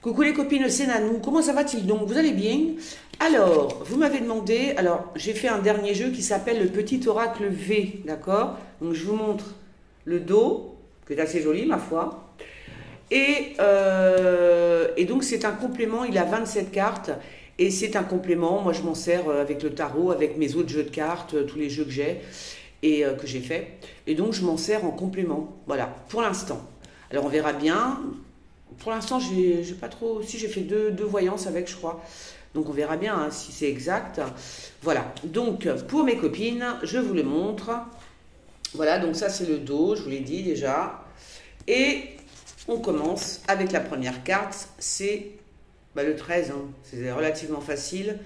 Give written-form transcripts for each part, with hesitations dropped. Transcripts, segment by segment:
Coucou les copines, c'est Nanou. Comment ça va-t-il donc? Vous allez bien? Alors, vous m'avez demandé, alors j'ai fait un dernier jeu qui s'appelle le petit oracle V, d'accord? Donc je vous montre le dos, qui est assez joli ma foi. Et donc c'est un complément, il a 27 cartes. Et c'est un complément, moi je m'en sers avec le tarot, avec mes autres jeux de cartes, tous les jeux que j'ai et que j'ai fait. Et donc je m'en sers en complément, voilà, pour l'instant. Alors on verra bien. Pour l'instant, j'ai pas trop. Si j'ai fait deux voyances avec, je crois. Donc on verra bien hein, si c'est exact. Voilà. Donc pour mes copines, je vous le montre. Voilà. Donc ça c'est le dos. Je vous l'ai dit déjà. Et on commence avec la première carte. C'est le 13. Hein. C'est relativement facile.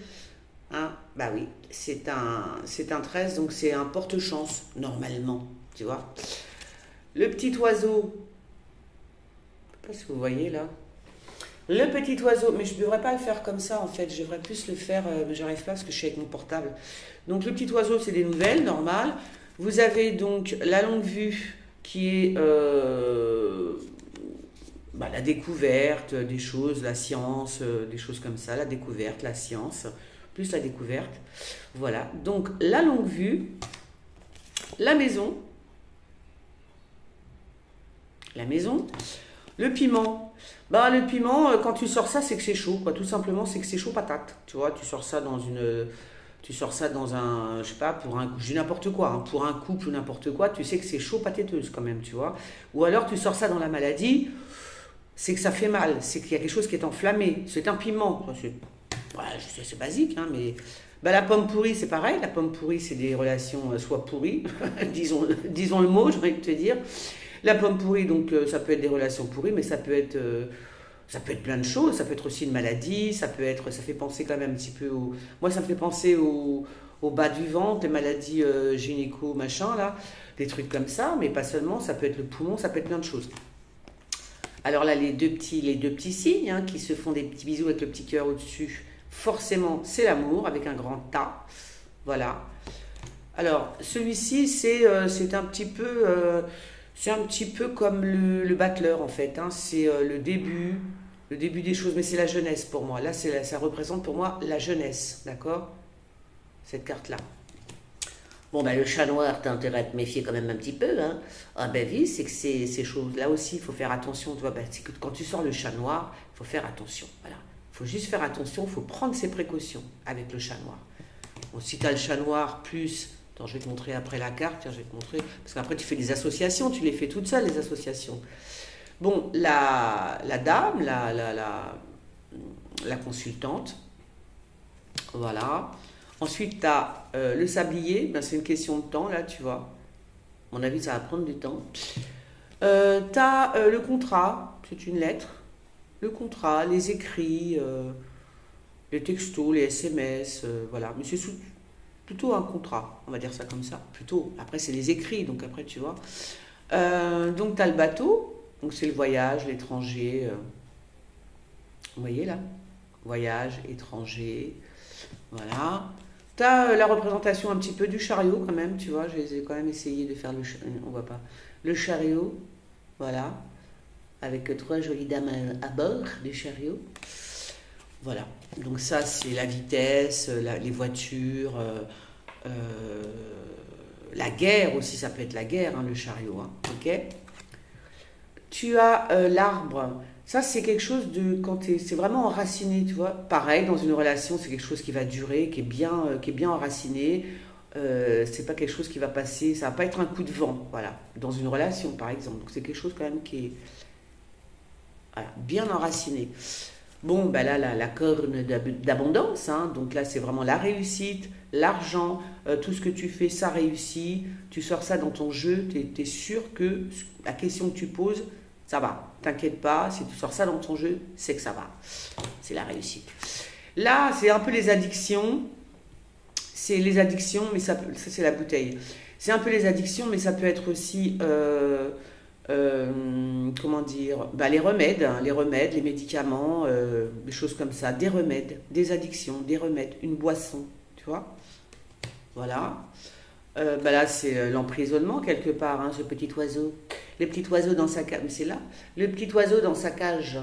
Hein. Bah oui. C'est un 13. Donc c'est un porte-chance normalement. Tu vois. Le petit oiseau. Je ne sais pas si vous voyez là. Le petit oiseau, mais je ne devrais pas le faire comme ça en fait, je devrais plus le faire, mais j'arrive pas parce que je suis avec mon portable. Donc le petit oiseau, c'est des nouvelles, normal. Vous avez donc la longue vue qui est la découverte des choses, la science, des choses comme ça, la découverte, la science, plus la découverte. Voilà, donc la longue vue, la maison, la maison. Le piment. Le piment, quand tu sors ça, c'est que c'est chaud, quoi. Tout simplement, c'est que c'est chaud patate. Tu vois, tu sors ça dans une. Tu sors ça dans un. Je sais pas, pour un. Je dis n'importe quoi, hein, pour un couple ou n'importe quoi, tu sais que c'est chaud patateuse quand même, tu vois. Ou alors tu sors ça dans la maladie, c'est que ça fait mal, c'est qu'il y a quelque chose qui est enflammé. C'est un piment. C'est basique, hein, mais. La pomme pourrie, c'est pareil. La pomme pourrie, c'est des relations soit pourries, disons le mot, j'ai envie de te dire. La pomme pourrie, donc ça peut être des relations pourries, mais ça peut être plein de choses. Ça peut être aussi une maladie, ça fait penser quand même un petit peu moi ça me fait penser au bas du ventre, les maladies gynéco machin là, des trucs comme ça, mais pas seulement. Ça peut être le poumon, ça peut être plein de choses. Alors là, les deux petits signes hein, qui se font des petits bisous avec le petit cœur au-dessus. Forcément, c'est l'amour avec un grand A. Voilà. Alors celui-ci, c'est un petit peu comme le battleur en fait, hein. C'est le début des choses, mais c'est la jeunesse pour moi. Là, ça représente pour moi la jeunesse, d'accord? Cette carte-là. Bon, le chat noir, t'as intérêt à te méfier quand même un petit peu, hein. Ah oui, c'est que ces choses, là aussi, il faut faire attention, tu vois. C'est que quand tu sors le chat noir, il faut faire attention, voilà. Il faut juste faire attention, il faut prendre ses précautions avec le chat noir. Bon, si tu as le chat noir plus. Attends, je vais te montrer après la carte. Tiens, je vais te montrer. Parce qu'après, tu fais des associations. Tu les fais toutes seules, les associations. Bon, la dame, la consultante. Voilà. Ensuite, tu as le sablier. C'est une question de temps, là, tu vois. À mon avis, ça va prendre du temps. Tu as le contrat. C'est une lettre. Le contrat, les écrits, les textos, les SMS. Voilà. Mais c'est plutôt un contrat, on va dire ça comme ça. Plutôt. Après, c'est les écrits, donc après, tu vois. Donc, tu as le bateau. Donc, c'est le voyage, l'étranger. Vous voyez là? Voyage, étranger. Voilà. Tu as la représentation un petit peu du chariot quand même, tu vois. J'ai quand même essayé de faire le chariot. On voit pas. Le chariot. Voilà. Avec trois jolies dames à bord du chariot. Voilà, donc ça c'est la vitesse, les voitures, la guerre aussi, ça peut être la guerre, hein, le chariot, hein, ok. Tu as l'arbre, ça c'est quelque chose de, c'est vraiment enraciné, tu vois. Pareil, dans une relation, c'est quelque chose qui va durer, qui est bien enraciné. C'est pas quelque chose qui va passer, ça va pas être un coup de vent, voilà, dans une relation par exemple. Donc c'est quelque chose quand même qui est voilà, bien enraciné. Bon, là, la corne d'abondance, hein, donc là, c'est vraiment la réussite, l'argent, tout ce que tu fais, ça réussit. Tu sors ça dans ton jeu, tu es sûr que la question que tu poses, ça va. T'inquiète pas, si tu sors ça dans ton jeu, c'est que ça va. C'est la réussite. Là, c'est un peu les addictions. C'est les addictions, mais ça c'est la bouteille. C'est un peu les addictions, mais ça peut être aussi... comment dire, les remèdes, hein, les médicaments, des choses comme ça, des remèdes, des addictions, des remèdes, une boisson, tu vois, voilà. Là c'est l'emprisonnement quelque part, hein, ce petit oiseau, le petit oiseau dans sa cage, c'est là, le petit oiseau dans sa cage,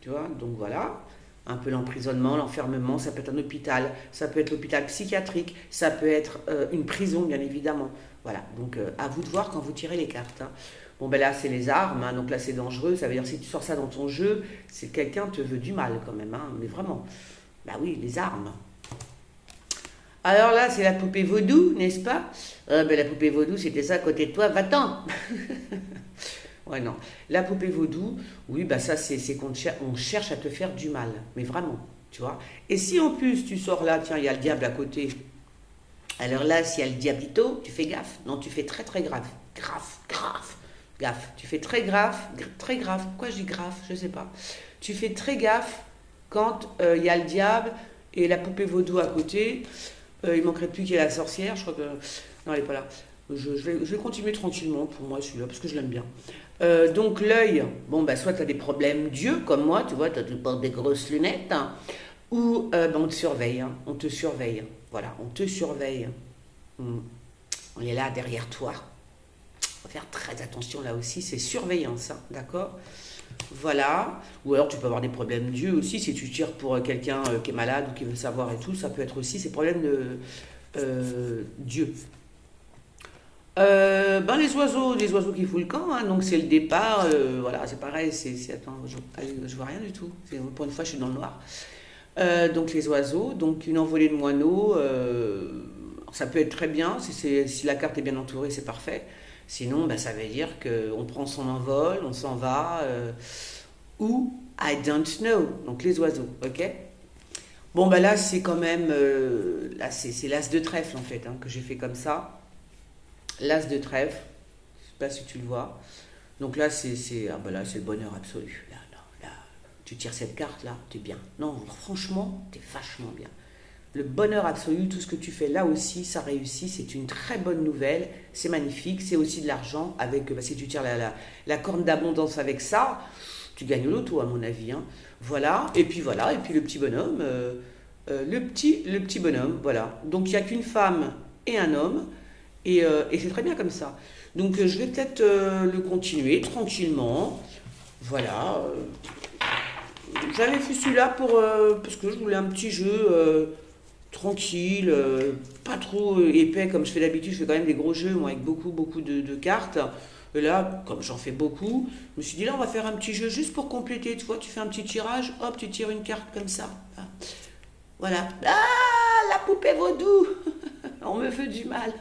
tu vois, donc voilà. Un peu l'emprisonnement, l'enfermement, ça peut être un hôpital, ça peut être l'hôpital psychiatrique, ça peut être une prison, bien évidemment. Voilà, donc à vous de voir quand vous tirez les cartes. Hein. Bon, ben là, c'est les armes, hein, donc là, c'est dangereux. Ça veut dire que si tu sors ça dans ton jeu, c'est que quelqu'un te veut du mal quand même, hein, mais vraiment. Bah oui, les armes. Alors là, c'est la poupée vaudou, n'est-ce pas? Ben, la poupée vaudou, c'était ça à côté de toi, va-t'en. Ouais, non. La poupée vaudou, oui, bah ça, c'est on cherche à te faire du mal. Mais vraiment, tu vois. Et si en plus, tu sors là, tiens, il y a le diable à côté. Alors là, s'il y a le diablito, tu fais gaffe. Non, tu fais très, très grave. Gaffe. Tu fais très grave, très grave. Pourquoi je dis grave? Je sais pas. Tu fais très gaffe quand il y a le diable et la poupée vaudou à côté. Il manquerait plus qu'il y ait la sorcière. Je crois que... Non, elle n'est pas là. Je vais continuer tranquillement pour moi celui-là, parce que je l'aime bien. Donc l'œil, bon, bah, soit tu as des problèmes d'yeux, comme moi, tu vois, tu portes des grosses lunettes, hein, ou bah, on te surveille, hein, on te surveille. Voilà, on te surveille. On est là derrière toi. Faut faire très attention là aussi, c'est surveillance, hein, d'accord? Voilà. Ou alors tu peux avoir des problèmes d'yeux aussi, si tu tires pour quelqu'un qui est malade ou qui veut savoir et tout, ça peut être aussi ces problèmes d'yeux. Ben les oiseaux qui foutent le camp, hein, donc c'est le départ, voilà, c'est pareil, attends, je vois rien du tout, pour une fois je suis dans le noir. Donc les oiseaux, donc une envolée de moineaux, ça peut être très bien, si la carte est bien entourée, c'est parfait. Sinon, ben, ça veut dire qu'on prend son envol, on s'en va, ou I don't know, donc les oiseaux, ok? Bon, ben là, c'est quand même, là, c'est l'as de trèfle en fait, hein, que j'ai fait comme ça. L'as de trèfle, je ne sais pas si tu le vois. Donc là, c'est le bonheur absolu. Là, tu tires cette carte là, t'es bien. Non, franchement, t'es vachement bien. Le bonheur absolu, tout ce que tu fais là aussi, ça réussit. C'est une très bonne nouvelle. C'est magnifique. C'est aussi de l'argent. Avec, bah, si tu tires la corne d'abondance avec ça, tu gagnes l'auto à mon avis. Hein. Voilà. Et puis le petit bonhomme, le petit bonhomme. Voilà. Donc il n'y a qu'une femme et un homme. Et c'est très bien comme ça. Donc je vais peut-être le continuer tranquillement. Voilà. J'avais fait celui-là parce que je voulais un petit jeu tranquille, pas trop épais comme je fais d'habitude. Je fais quand même des gros jeux, moi, avec beaucoup de cartes. Et là, comme j'en fais beaucoup, je me suis dit là, on va faire un petit jeu juste pour compléter. Tu vois, tu fais un petit tirage, hop, tu tires une carte comme ça. Voilà. Ah, la poupée vaudou. On me veut du mal.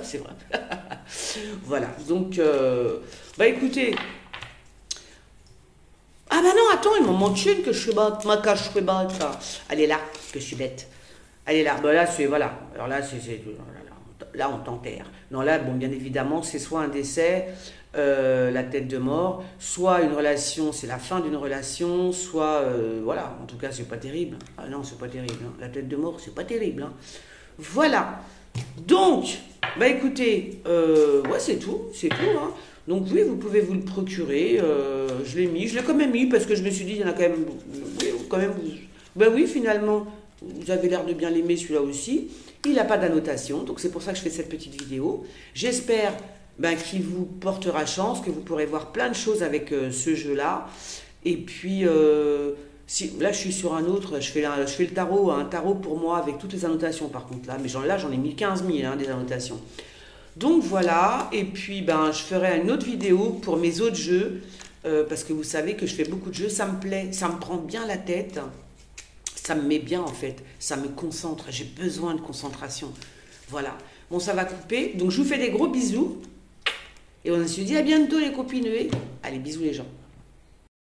C'est vrai. Voilà, donc, bah écoutez. Ah bah non, attends, il m'en manque une que je suis bête, ma cache, je suis bête. Elle est là, que je suis bête. Elle est là, bah là, c'est, voilà. Alors là, là, on t'enterre. Non, là, bon, bien évidemment, c'est soit un décès, la tête de mort, soit une relation, c'est la fin d'une relation, soit, voilà, en tout cas, c'est pas terrible. Ah non, c'est pas terrible. Hein. La tête de mort, c'est pas terrible. Hein. Voilà. Donc, bah écoutez, ouais, c'est tout, hein. Donc oui, vous pouvez vous le procurer, je l'ai quand même mis parce que je me suis dit, il y en a quand même, ben oui, finalement, vous avez l'air de bien l'aimer celui-là aussi, il n'a pas d'annotation, donc c'est pour ça que je fais cette petite vidéo. J'espère ben, qu'il vous portera chance, que vous pourrez voir plein de choses avec ce jeu-là, et puis... là, je suis sur un autre, je fais le tarot, un tarot pour moi avec toutes les annotations par contre là, mais j'en ai mis 15 000 hein, des annotations. Donc voilà, et puis ben, je ferai une autre vidéo pour mes autres jeux, parce que vous savez que je fais beaucoup de jeux, ça me plaît, ça me prend bien la tête, ça me met bien en fait, ça me concentre, j'ai besoin de concentration. Voilà, bon ça va couper, donc je vous fais des gros bisous, et on se dit à bientôt les copines. Allez, bisous les gens.